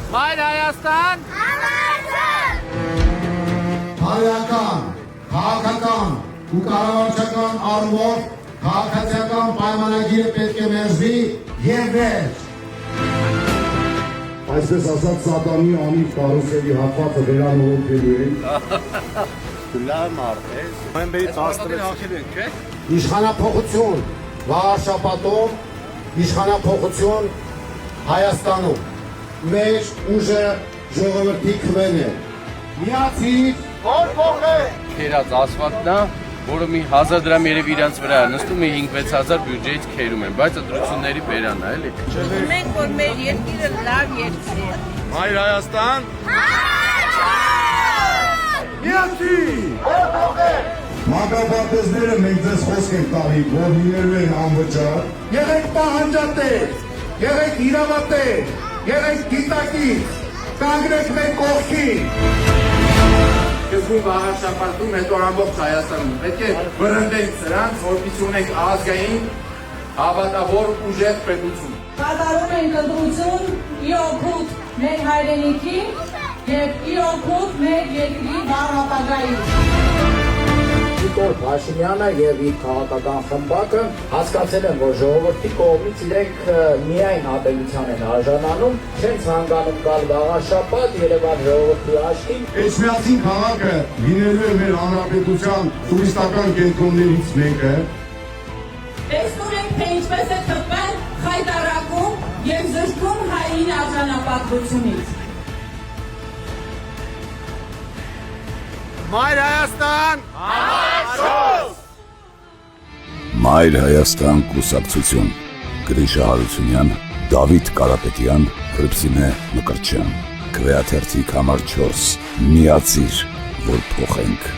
Մայր Հայաստան, Հայական, քաղաքական ու կառավարչական առումով քաղաքացիական պայմանագիրը պետք է մերժվի եւ վերջ։ Այսպես ասած Սատանի անիվ կարուսելի հատվածը վերանորոգելու են։ Լավ մարդ է։ Նոյեմբերի 16-ին հաղթելու ենք, չէ՞։ Իշխանափոխություն Վաղարշապատում, իշխանափոխություն Հայաստանում։ Մեր ուժը ժողովրդի քվեն է։ Միացիր, որ փոխենք։ քերած ասֆալտն է, որը մի 1000 դրամ երևի իրանց վրա է նստում է 5-6000 բյուջեից քերում են, բայց ընտրությունների բերանն է, էլի։ Մենք որ մեր երկիրը լավ երկիր է։ Մայր Հայաստան։ Միացիր, որ փոխենք։ Մակապարտեզները մենք ձեզ խոսք ենք տալի, որ լինելու են անվճար։ Եղեք պահանջատեր, եղեք իրավատեր, եղեք գիտակից, կանգնեք մեր կողքին։ Սկզբում Վաղարշապատում, հետո ամբողջ Հայաստանում։ Պետք է վրընդենք սրանց, որպեսզի ունենք ազգային հավատավոր ուժեղ պետություն։ Կատարում ենք ընտրություն ի օգուտ մեր հայրենիքի և ի օգուտ մեր երկրի վառ ապագայի։ Նիկոլ Փաշինյանը եւ իր քաղաքական խմբակը հասկացել են, որ ժողովրդի կողմից իրենք միայն ատելության են արժանանում, չեն ցանկանում գալ Վաղարշապատ, Երևան ժողովրդի աչքին։ Էջմիածին քաղաքը լինելու է մեր հանրապետության տուրիստական կենտրոններից մեկը։ Տեսնում ենք, թե ինչպես է թվվել խայտարակում և զրկում հային արժանապատվությունից։ Մայր Հայաստան։ Մայր Հայաստան կուսակցություն Գրիշա Հարությունյան, Դավիթ Կարապետյան, Հռիփսիմե Մկրտչյան, Քվեաթերթիկ համար 4 միացիր, որ փոխենք։